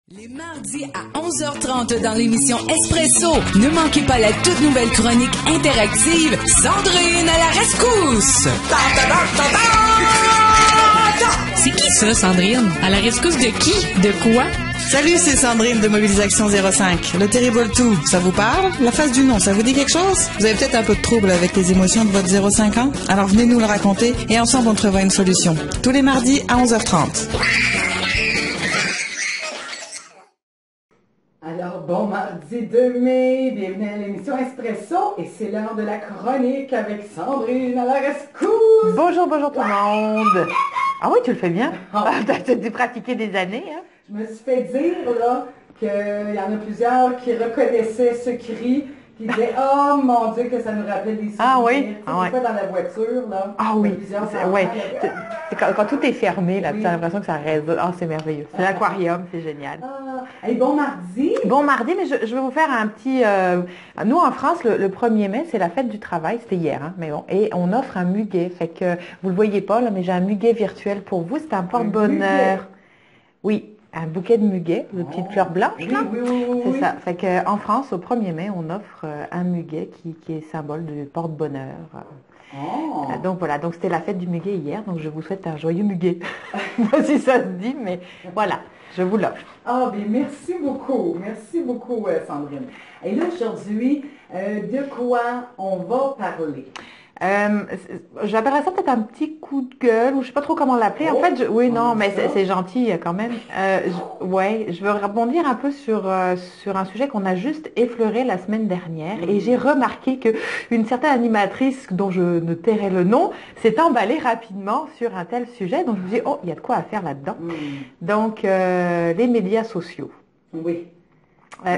Les mardis à 11h30 dans l'émission Espresso, ne manquez pas la toute nouvelle chronique interactive Sandrine à la rescousse. C'est qui ça, Sandrine? À la rescousse de qui? De quoi? Salut, c'est Sandrine de Mobilisation 05. Le Terrible Tout, ça vous parle? La face du nom, ça vous dit quelque chose? Vous avez peut-être un peu de trouble avec les émotions de votre 05 ans? Alors venez nous le raconter et ensemble on trouvera une solution. Tous les mardis à 11h30. Alors, bon mardi 2 mai, bienvenue à l'émission Espresso et c'est l'heure de la chronique avec Sandrine à la rescousse. Bonjour tout le monde. Ah oui, tu le fais bien. Tu as dû pratiquer des années. Hein? Je me suis fait dire là qu'il y en a plusieurs qui reconnaissaient ce cri, qui disaient « Oh mon Dieu, que ça nous rappelait des souvenirs. » Ah oui? Tu sais, des fois dans la voiture, là. Ah oui, ouais. quand tout est fermé, là, Oui. tu as l'impression que ça résonne. Ah, c'est merveilleux. C'est l'aquarium, c'est génial. Hey, bon mardi. Bon mardi, mais je vais vous faire un petit... Nous, en France, le 1er mai, c'est la fête du travail. C'était hier, hein, mais bon. Et on offre un muguet. Fait que, vous le voyez pas, là, mais j'ai un muguet virtuel pour vous. C'est un porte-bonheur. Oui, un bouquet de muguet, de petites fleurs blanches, là. Oui. C'est ça. Fait que, en France, au 1er mai, on offre un muguet qui est symbole du porte-bonheur. Donc voilà, donc c'était la fête du muguet hier, donc je vous souhaite un joyeux muguet. Je sais pas si ça se dit, mais voilà, je vous l'offre. Ah, bien, merci beaucoup, Sandrine. Et là, aujourd'hui, de quoi on va parler? J'appellerais ça peut-être un petit coup de gueule, ou je sais pas trop comment l'appeler. En fait, mais c'est gentil quand même. Je veux rebondir un peu sur un sujet qu'on a juste effleuré la semaine dernière, et j'ai remarqué que une certaine animatrice, dont je ne tairai le nom, s'est emballée rapidement sur un tel sujet. Donc je me dis, oh, il y a de quoi à faire là-dedans. Donc les médias sociaux. Oui.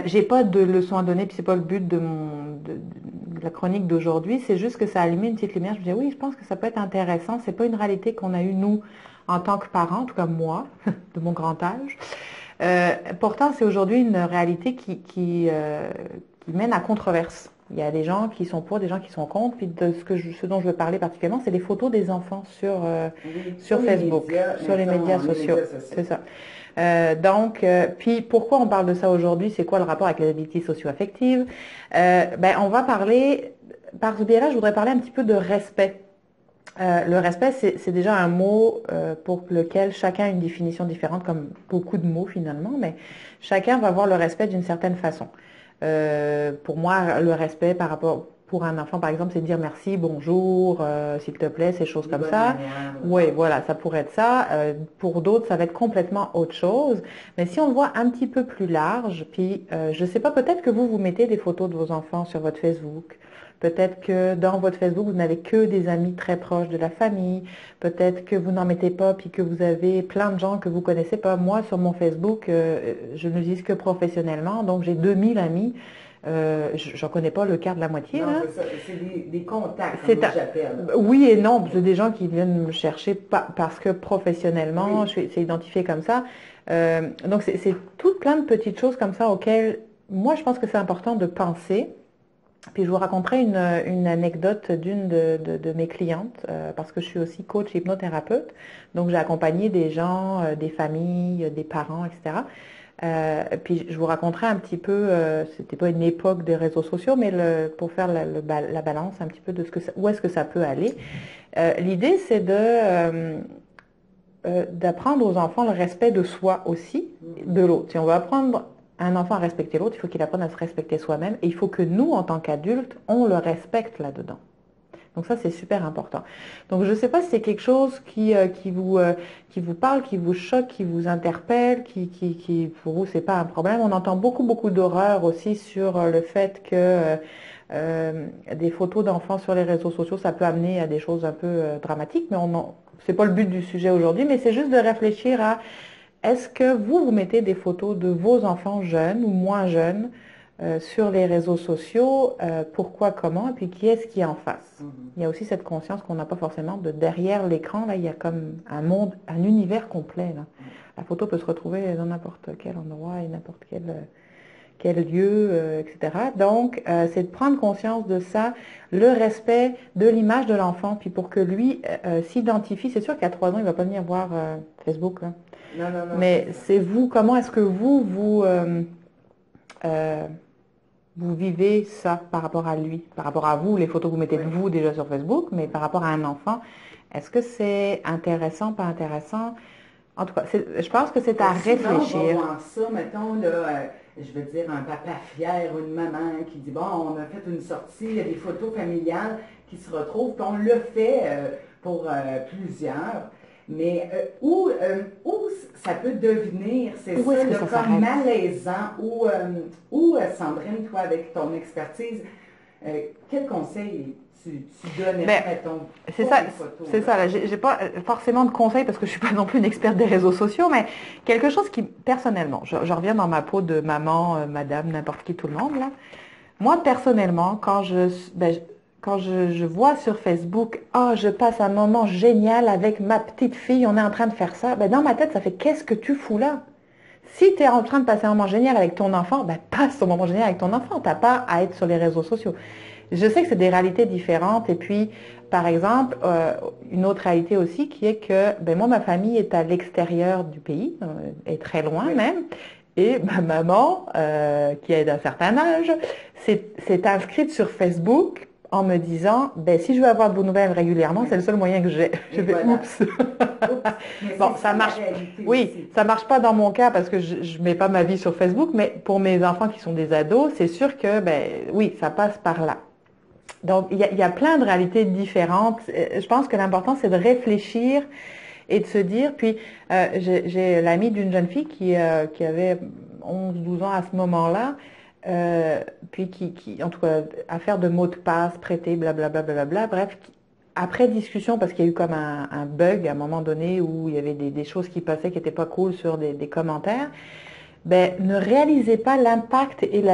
J'ai pas de leçon à donner, puis c'est pas le but de la chronique d'aujourd'hui, c'est juste que ça a allumé une petite lumière. Je me disais, oui, je pense que ça peut être intéressant. C'est pas une réalité qu'on a eue, nous, en tant que parents, en tout cas moi, de mon grand âge. Pourtant, c'est aujourd'hui une réalité qui mène à controverse. Il y a des gens qui sont pour, des gens qui sont contre. Puis ce dont je veux parler particulièrement, c'est les photos des enfants sur Facebook, sur les médias sociaux. C'est ça. Puis pourquoi on parle de ça aujourd'hui? C'est quoi le rapport avec les habiletés socio-affectives? On va parler, par ce biais-là, je voudrais parler un petit peu de respect. Le respect, c'est déjà un mot pour lequel chacun a une définition différente, comme beaucoup de mots finalement, mais chacun va voir le respect d'une certaine façon. Pour moi, le respect pour un enfant, par exemple, c'est de dire merci, bonjour, s'il te plaît, ces choses comme ça. Oui, voilà, ça pourrait être ça. Pour d'autres, ça va être complètement autre chose. Mais si on le voit un petit peu plus large, puis je sais pas, peut-être que vous mettez des photos de vos enfants sur votre Facebook. Peut-être que dans votre Facebook, vous n'avez que des amis très proches de la famille. Peut-être que vous n'en mettez pas, puis que vous avez plein de gens que vous connaissez pas. Moi, sur mon Facebook, je ne l'utilise que professionnellement, donc j'ai 2000 amis. J'en connais pas le quart de la moitié. Non, là. c'est des contacts, comme j'appelle. Oui et non, c'est des gens qui viennent me chercher parce que professionnellement, c'est identifié comme ça. Donc c'est tout plein de petites choses comme ça auxquelles moi je pense que c'est important de penser. Puis je vous raconterai une anecdote d'une de mes clientes, parce que je suis aussi coach hypnothérapeute. Donc j'ai accompagné des gens, des familles, des parents, etc. Puis je vous raconterai un petit peu, c'était pas une époque des réseaux sociaux, mais pour faire la balance un petit peu de où est-ce que ça peut aller. L'idée, c'est d'apprendre aux enfants le respect de soi aussi, de l'autre. Si on veut apprendre un enfant à respecter l'autre, il faut qu'il apprenne à se respecter soi-même, et il faut que nous, en tant qu'adultes, on le respecte là-dedans. Donc ça, c'est super important. Donc je ne sais pas si c'est quelque chose qui vous parle, qui vous choque, qui vous interpelle, qui pour vous, c'est pas un problème. On entend beaucoup d'horreur aussi sur le fait que des photos d'enfants sur les réseaux sociaux, ça peut amener à des choses un peu dramatiques, mais c'est pas le but du sujet aujourd'hui, mais c'est juste de réfléchir à est-ce que vous mettez des photos de vos enfants jeunes ou moins jeunes sur les réseaux sociaux, pourquoi, comment, et puis qui est-ce qui est en face? Il y a aussi cette conscience qu'on n'a pas forcément de derrière l'écran, là, il y a comme un monde, un univers complet, là. La photo peut se retrouver dans n'importe quel endroit et n'importe quel lieu, etc. Donc, c'est de prendre conscience de ça, le respect de l'image de l'enfant, puis pour que lui s'identifie. C'est sûr qu'à 3 ans, il ne va pas venir voir Facebook, là. Mais c'est vous, comment est-ce que vous vivez ça par rapport à lui, par rapport à vous, les photos que vous mettez de vous déjà sur Facebook, mais par rapport à un enfant, est-ce que c'est intéressant, pas intéressant? En tout cas, je pense que c'est à réfléchir. On va voir ça, mettons, là, je veux dire, un papa fier ou une maman qui dit, bon, on a fait une sortie, il y a des photos familiales qui se retrouvent, puis on le fait pour plusieurs. Mais où ça peut devenir, c'est ça, là, comme malaisant, ou Sandrine, toi, avec ton expertise, quel conseil tu donnerais, mettons, c'est ça, c'est ça. J'ai pas forcément de conseils parce que je suis pas non plus une experte des réseaux sociaux, mais quelque chose qui, personnellement, je reviens dans ma peau de maman, madame, n'importe qui, tout le monde, là. Moi, personnellement, quand je vois sur Facebook, je passe un moment génial avec ma petite fille, on est en train de faire ça, dans ma tête, ça fait qu'est-ce que tu fous là? Si tu es en train de passer un moment génial avec ton enfant, passe ton moment génial avec ton enfant, tu n'as pas à être sur les réseaux sociaux. Je sais que c'est des réalités différentes et puis, par exemple, une autre réalité aussi qui est que moi, ma famille est à l'extérieur du pays, est très loin même, et ma maman, qui est d'un certain âge, s'est inscrite sur Facebook en me disant, si je veux avoir de vos nouvelles régulièrement, c'est le seul moyen que j'ai. Je fais oups. Bon, ça marche. Oui, ça marche pas dans mon cas parce que je mets pas ma vie sur Facebook, mais pour mes enfants qui sont des ados, c'est sûr que, oui, ça passe par là. Donc, il y a plein de réalités différentes. Je pense que l'important, c'est de réfléchir et de se dire, puis j'ai l'amie d'une jeune fille qui avait 11-12 ans à ce moment-là, puis qui, en tout cas, affaire de mots de passe, prêter, blablabla, blablabla, bref, après discussion, parce qu'il y a eu comme un bug à un moment donné où il y avait des choses qui passaient qui n'étaient pas cool sur des commentaires, ne réalisez pas l'impact et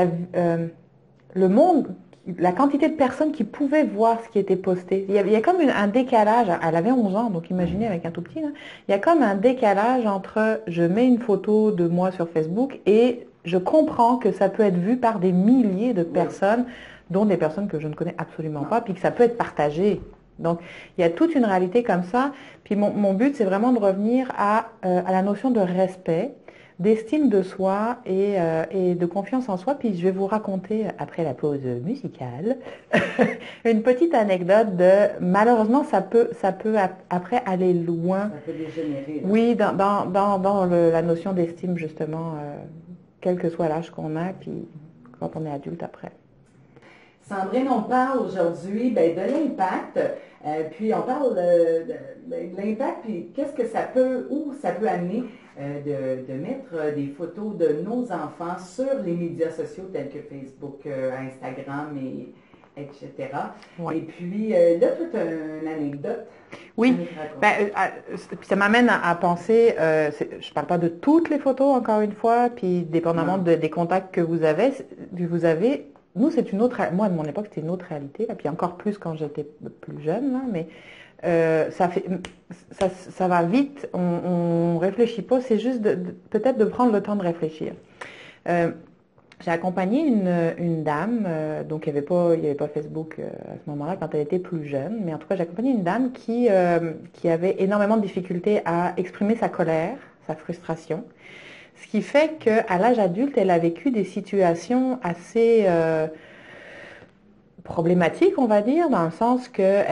le monde, la quantité de personnes qui pouvaient voir ce qui était posté. Il y a comme un décalage, elle avait 11 ans, donc imaginez avec un tout petit, là, il y a comme un décalage entre je mets une photo de moi sur Facebook et je comprends que ça peut être vu par des milliers de personnes, dont des personnes que je ne connais absolument pas, puis que ça peut être partagé. Donc, il y a toute une réalité comme ça. Puis mon but, c'est vraiment de revenir à la notion de respect, d'estime de soi et de confiance en soi. Puis je vais vous raconter, après la pause musicale, une petite anecdote de, malheureusement, ça peut après aller loin. Ça peut dégénérer. Là. Oui, dans la notion d'estime, justement, quel que soit l'âge qu'on a, puis quand on est adulte après. Sandrine, on parle aujourd'hui de l'impact, puis on parle de l'impact, puis qu'est-ce que où ça peut amener de mettre des photos de nos enfants sur les médias sociaux tels que Facebook, Instagram, etc. Ouais. Et puis là, toute une anecdote. Oui, ça m'amène à penser, je parle pas de toutes les photos encore une fois, puis dépendamment des contacts que vous avez, nous c'est une autre, moi de mon époque c'était une autre réalité, là, puis encore plus quand j'étais plus jeune, là, mais ça va vite, on réfléchit pas, c'est juste peut-être de prendre le temps de réfléchir. J'ai accompagné une dame, donc il n'y avait pas Facebook à ce moment-là quand elle était plus jeune, mais en tout cas j'ai accompagné une dame qui avait énormément de difficultés à exprimer sa colère, sa frustration, ce qui fait qu'à l'âge adulte, elle a vécu des situations assez problématiques, on va dire, dans le sens que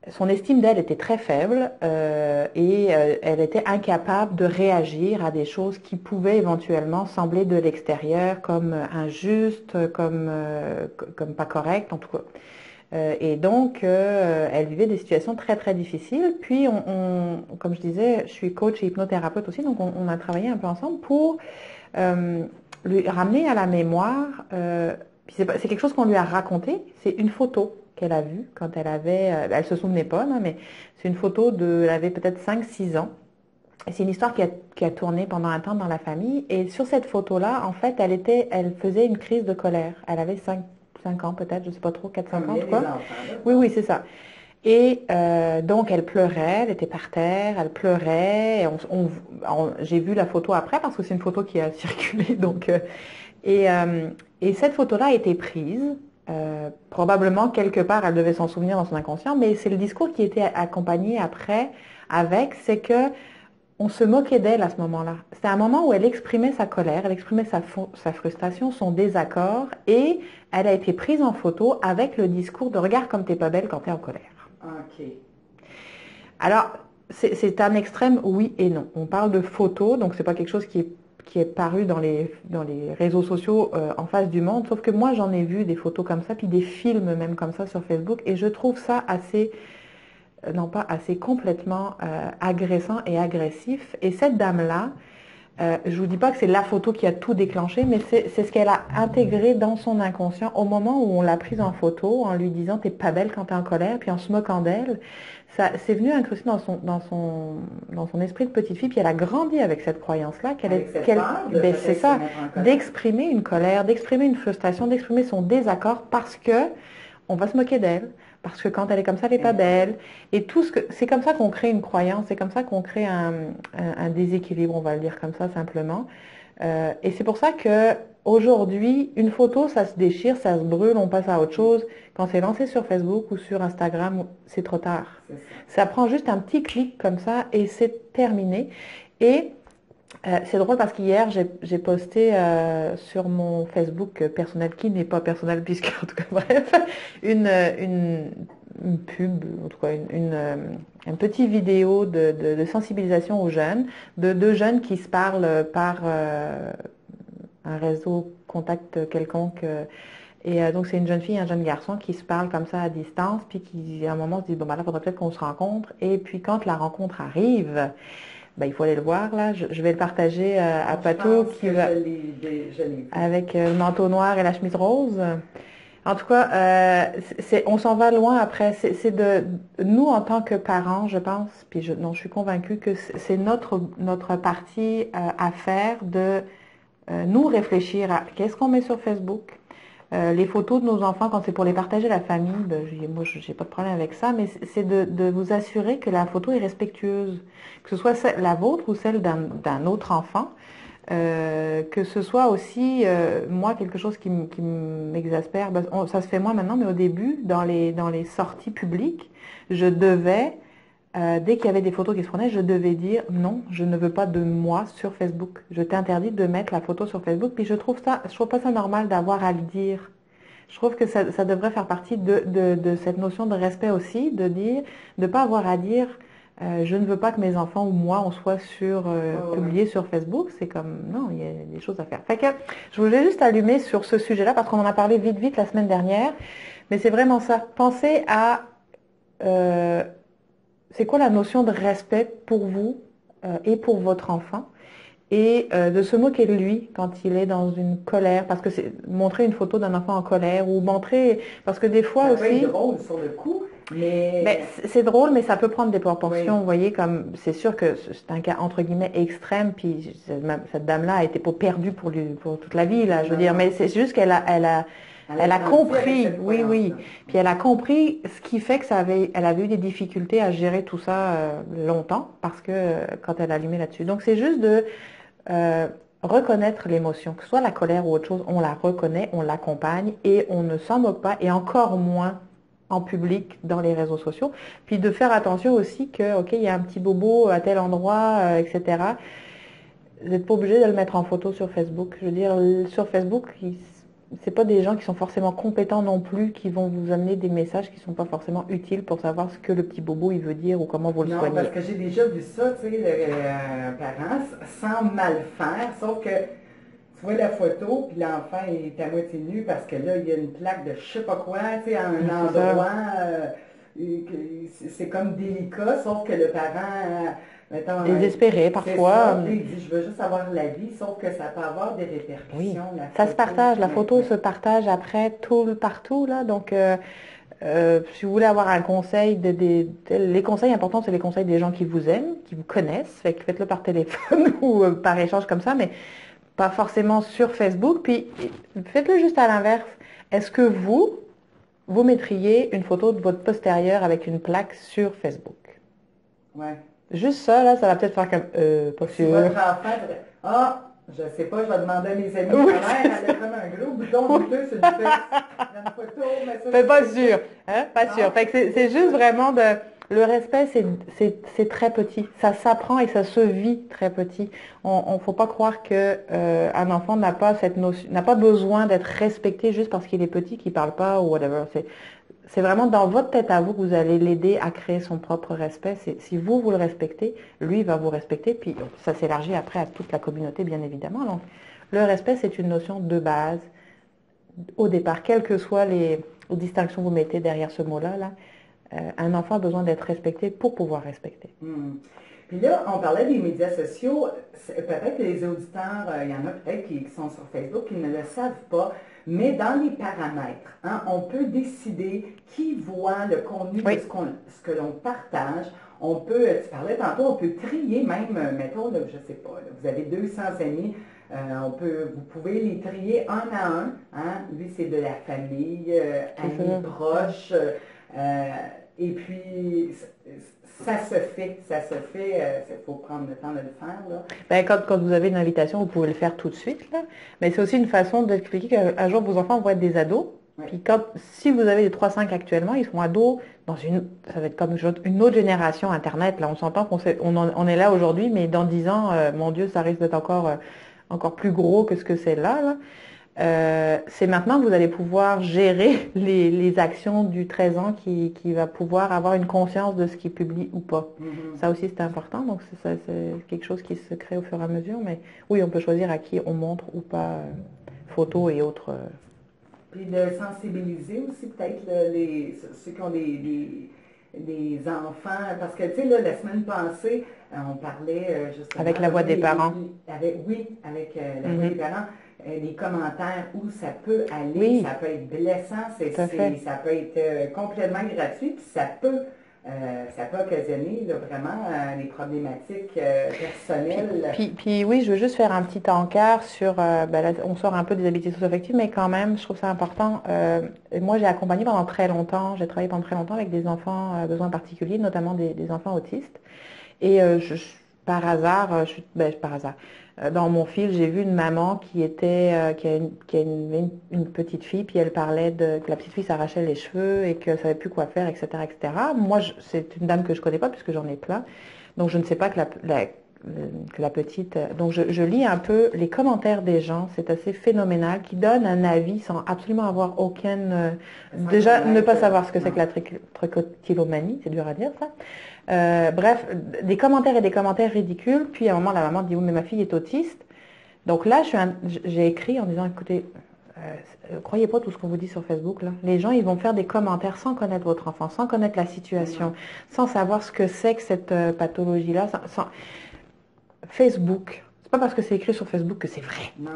son estime d'elle était très faible et elle était incapable de réagir à des choses qui pouvaient éventuellement sembler de l'extérieur comme injustes, comme pas correctes en tout cas. Et donc, elle vivait des situations très très difficiles. Puis, comme je disais, je suis coach et hypnothérapeute aussi, donc on a travaillé un peu ensemble pour lui ramener à la mémoire. Puis c'est quelque chose qu'on lui a raconté. C'est une photo qu'elle a vue quand elle se souvenait pas, là, mais c'est une photo elle avait peut-être 5-6 ans. Et c'est une histoire qui a tourné pendant un temps dans la famille. Et sur cette photo-là, en fait, elle faisait une crise de colère. Elle avait 5 ans peut-être, je sais pas trop, 4-5 ans, quoi. Oui, c'est ça. Et donc, elle pleurait, elle était par terre, elle pleurait. J'ai vu la photo après parce que c'est une photo qui a circulé. Donc, et cette photo-là a été prise. Probablement, quelque part, elle devait s'en souvenir dans son inconscient, mais c'est le discours qui était accompagné après avec, c'est que on se moquait d'elle à ce moment-là. C'était un moment où elle exprimait sa colère, elle exprimait sa frustration, son désaccord, et elle a été prise en photo avec le discours de regarde comme t'es pas belle quand t'es en colère. OK. Alors, c'est un extrême oui et non. On parle de photos, donc c'est pas quelque chose qui est paru dans les réseaux sociaux en face du monde, sauf que moi j'en ai vu des photos comme ça, puis des films même comme ça sur Facebook, et je trouve ça assez, non pas assez, complètement agressant et agressif. Et cette dame-là, je vous dis pas que c'est la photo qui a tout déclenché, mais c'est ce qu'elle a intégré dans son inconscient au moment où on l'a prise en photo, en lui disant t'es pas belle quand t'es en colère, puis en se moquant d'elle. Ça, c'est venu incruster dans son esprit de petite fille, puis elle a grandi avec cette croyance-là c'est ça, d'exprimer une colère, d'exprimer une frustration, d'exprimer son désaccord parce que on va se moquer d'elle, parce que quand elle est comme ça, elle n'est pas belle. Et c'est comme ça qu'on crée une croyance, c'est comme ça qu'on crée un déséquilibre, on va le dire comme ça simplement. Et c'est pour ça que aujourd'hui, une photo, ça se déchire, ça se brûle, on passe à autre chose. Quand c'est lancé sur Facebook ou sur Instagram, c'est trop tard. Ça prend juste un petit clic comme ça et c'est terminé. Et c'est drôle parce qu'hier, j'ai posté sur mon Facebook personnel, qui n'est pas personnel puisque, en tout cas, bref, une pub, en tout cas, une petite vidéo de sensibilisation aux jeunes, de deux jeunes qui se parlent par un réseau contact quelconque. Donc, c'est une jeune fille et un jeune garçon qui se parlent comme ça à distance, puis qui, à un moment, se disent, bon, ben là, il faudrait peut-être qu'on se rencontre. Et puis, quand la rencontre arrive, ben, il faut aller le voir, là. Je vais le partager à Pato, qui va avec le manteau noir et la chemise rose. En tout cas, on s'en va loin après. C'est de nous, en tant que parents, je pense, puis je suis convaincue que c'est notre partie à faire de nous réfléchir à qu'est-ce qu'on met sur Facebook. Les photos de nos enfants, quand c'est pour les partager à la famille, moi, j'ai pas de problème avec ça, mais c'est de vous assurer que la photo est respectueuse, que ce soit la vôtre ou celle d'un autre enfant, que ce soit aussi, moi, quelque chose qui m'exaspère. Ça se fait moins maintenant, mais au début, dans les sorties publiques, je devais, dès qu'il y avait des photos qui se prenaient, je devais dire non, je ne veux pas de moi sur Facebook. Je t'interdis de mettre la photo sur Facebook. Puis je trouve pas ça normal d'avoir à le dire. Je trouve que ça devrait faire partie de cette notion de respect aussi, de pas avoir à dire je ne veux pas que mes enfants ou moi on soit publiés sur Facebook. C'est comme non, il y a des choses à faire. Fait que je voulais juste allumer sur ce sujet-là parce qu'on en a parlé vite la semaine dernière. Mais c'est vraiment ça. Pensez à c'est quoi la notion de respect pour vous et pour votre enfant et de se moquer de lui quand il est dans une colère, parce que c'est montrer une photo d'un enfant en colère ou parce que des fois aussi... C'est drôle sur le coup, mais... c'est drôle, mais ça peut prendre des proportions, vous voyez, comme c'est sûr que c'est un cas entre guillemets extrême, puis cette dame-là a été perdue pour toute la vie, là, je veux dire, mais c'est juste qu'elle a compris, oui. Puis elle a compris ce qui fait que elle avait eu des difficultés à gérer tout ça longtemps parce que quand elle a allumé là-dessus. Donc c'est juste de reconnaître l'émotion, que ce soit la colère ou autre chose, on la reconnaît, on l'accompagne et on ne s'en moque pas et encore moins en public dans les réseaux sociaux. Puis de faire attention aussi que, ok, il y a un petit bobo à tel endroit, etc. Vous n'êtes pas obligé de le mettre en photo sur Facebook. Je veux dire, sur Facebook, c'est pas des gens qui sont forcément compétents non plus qui vont vous amener des messages qui sont pas forcément utiles pour savoir ce que le petit bobo il veut dire ou comment vous le soignez. Non, parce que j'ai déjà vu ça, tu sais, parents, sans mal faire, sauf que tu vois la photo, puis l'enfant est à moitié nu parce que là, il y a une plaque de je sais pas quoi, tu sais, à un endroit, c'est comme délicat, sauf que le parent... mettons, désespéré parfois. Il dit, je veux juste avoir la vie, sauf que ça peut avoir des répercussions. Oui, ça se partage, la photo se partage après partout, là, donc si vous voulez avoir un conseil, les conseils importants, c'est les conseils des gens qui vous aiment, qui vous connaissent, fait que faites-le par téléphone ou par échange comme ça, mais pas forcément sur Facebook, puis faites-le juste à l'inverse. Est-ce que vous mettriez une photo de votre postérieur avec une plaque sur Facebook? Ouais. Juste ça, là, ça va peut-être faire comme, pas sûr. Si votre enfant, je sais pas, je vais demander à mes amis, ma mère, elle a comme un gros bouton douteux sur une photo, mais ça... C'est pas sûr, hein, pas sûr. Fait que c'est juste vraiment Le respect, c'est très petit. Ça s'apprend et ça se vit très petit. On faut pas croire que un enfant n'a pas cette notion, n'a pas besoin d'être respecté juste parce qu'il est petit, qu'il parle pas ou whatever. C'est vraiment dans votre tête à vous que vous allez l'aider à créer son propre respect. Si vous le respectez, lui va vous respecter. Puis ça s'élargit après à toute la communauté, bien évidemment. Donc, le respect, c'est une notion de base au départ, quelles que soient les distinctions que vous mettez derrière ce mot-là, un enfant a besoin d'être respecté pour pouvoir respecter. Puis là, on parlait des médias sociaux. Peut-être que les auditeurs, il y en a peut-être qui sont sur Facebook, qui ne le savent pas, mais dans les paramètres, hein, on peut décider qui voit le contenu de ce que l'on partage. On peut, tu parlais tantôt, on peut trier même, mettons, là, je ne sais pas, là, vous avez 200 amis, vous pouvez les trier un à un. Hein? Lui, c'est de la famille, amis proches. Et puis, ça se fait. Il faut prendre le temps de le faire. Là. Ben, quand vous avez une invitation, vous pouvez le faire tout de suite. Là. Mais c'est aussi une façon d'expliquer qu'un jour, vos enfants vont être des ados. Oui. Puis si vous avez les 3-5 actuellement, ils sont ados ça va être comme une autre génération Internet. Là, on s'entend on est là aujourd'hui, mais dans 10 ans, mon Dieu, ça risque d'être encore plus gros que ce que c'est là. C'est maintenant que vous allez pouvoir gérer les actions du 13 ans qui va pouvoir avoir une conscience de ce qu'il publie ou pas. Ça aussi, c'est important. Donc, c'est quelque chose qui se crée au fur et à mesure. Mais oui, on peut choisir à qui on montre ou pas photos et autres. Puis de sensibiliser aussi peut-être ceux qui ont des enfants, parce que tu sais, là, la semaine passée, on parlait justement... Avec la voix des parents. Avec la voix des parents, les commentaires où ça peut aller, ça peut être blessant, ça peut être complètement gratuit, puis ça peut occasionner là, vraiment des problématiques personnelles. Puis oui, je veux juste faire un petit encart sur, là, on sort un peu des habiletés socio-affectives, mais quand même, je trouve ça important. Moi, j'ai accompagné pendant très longtemps, j'ai travaillé pendant très longtemps avec des enfants à besoins particuliers, notamment des enfants autistes. Et par hasard, dans mon fil, j'ai vu une maman qui a une petite fille, puis elle parlait que la petite fille s'arrachait les cheveux et qu'elle ne savait plus quoi faire, etc., etc. Moi, c'est une dame que je ne connais pas puisque j'en ai plein. Donc, je ne sais pas que la petite... Donc, je lis un peu les commentaires des gens. C'est assez phénoménal, qui donnent un avis sans absolument avoir aucune... déjà, ne pas savoir ce que c'est que la trichotillomanie, c'est dur à dire, ça. Bref, des commentaires et des commentaires ridicules. Puis à un moment, la maman dit « Oui, mais ma fille est autiste. » Donc là, j'ai écrit en disant « Écoutez, croyez pas tout ce qu'on vous dit sur Facebook. Là. Les gens, ils vont faire des commentaires sans connaître votre enfant, sans connaître la situation, sans savoir ce que c'est que cette pathologie-là. Facebook, c'est pas parce que c'est écrit sur Facebook que c'est vrai. Non.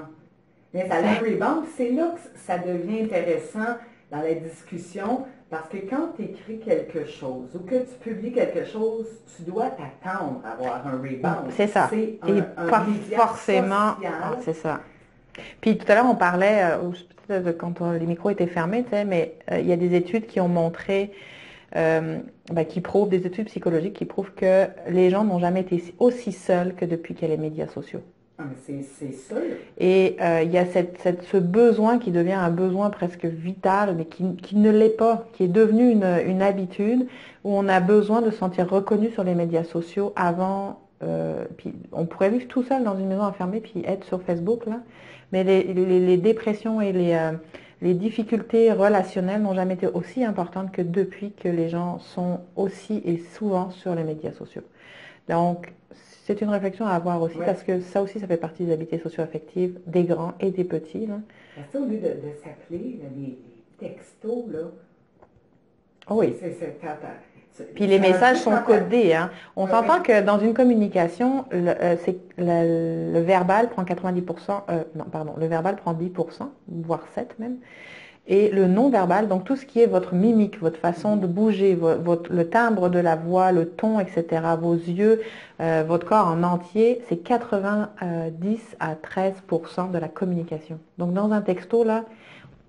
Mais ça a un rebound. C'est là que ça devient intéressant dans la discussion. Parce que quand tu écris quelque chose ou que tu publies quelque chose, tu dois t'attendre à avoir un rebound. C'est ça. C'est et pas forcément. C'est ça. Puis tout à l'heure, on parlait, quand les micros étaient fermés, tu sais, mais il y a des études qui ont montré, qui prouvent, des études psychologiques qui prouvent que les gens n'ont jamais été aussi seuls que depuis qu'il y a les médias sociaux. C'est sûr. Et il y a ce besoin qui devient un besoin presque vital, mais qui ne l'est pas, qui est devenu une habitude où on a besoin de se sentir reconnu sur les médias sociaux avant. Puis on pourrait vivre tout seul dans une maison enfermée puis être sur Facebook là, mais les dépressions et les difficultés relationnelles n'ont jamais été aussi importantes que depuis que les gens sont aussi et souvent sur les médias sociaux. Donc c'est une réflexion à avoir aussi, parce que ça aussi, ça fait partie des habiletés socio-affectives, des grands et des petits. Là. Ça, au lieu de s'appeler les textos, là. Oh oui. Puis les messages sont codés. Hein. On s'entend que dans une communication, le verbal prend 90%, le verbal prend 10%, voire 7% même. Et le non-verbal, donc tout ce qui est votre mimique, votre façon de bouger, le timbre de la voix, le ton, etc., vos yeux, votre corps en entier, c'est 90 à 13% de la communication. Donc dans un texto, là,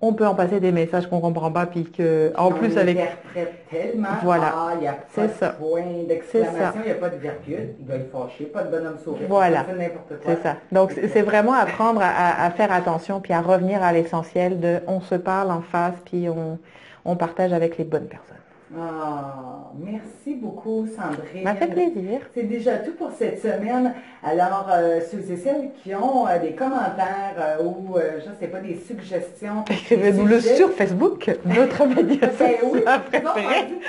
on peut en passer des messages qu'on ne comprend pas, puis que, en plus avec... On interprète tellement, voilà. Il n'y a pas de point d'exclamation, il n'y a pas de virgule, il doit être fâché, pas de bonhomme sourire, voilà. C'est n'importe quoi. C'est ça. Donc c'est vraiment apprendre à faire attention, puis à revenir à l'essentiel de on se parle en face, puis on partage avec les bonnes personnes. Ah, merci beaucoup, Sandrine. Ça fait plaisir. C'est déjà tout pour cette semaine. Alors, ceux et celles qui ont des commentaires ou, je ne sais pas, des suggestions. Écrivez-nous-le sur Facebook, notre média oui, préféré.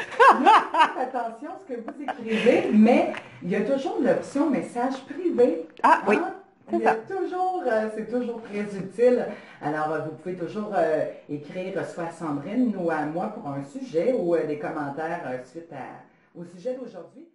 faites attention à ce que vous écrivez, mais il y a toujours l'option message privé. Ah oui. C'est toujours très utile. Alors, vous pouvez toujours écrire soit à Sandrine ou à moi pour un sujet ou des commentaires suite au sujet d'aujourd'hui.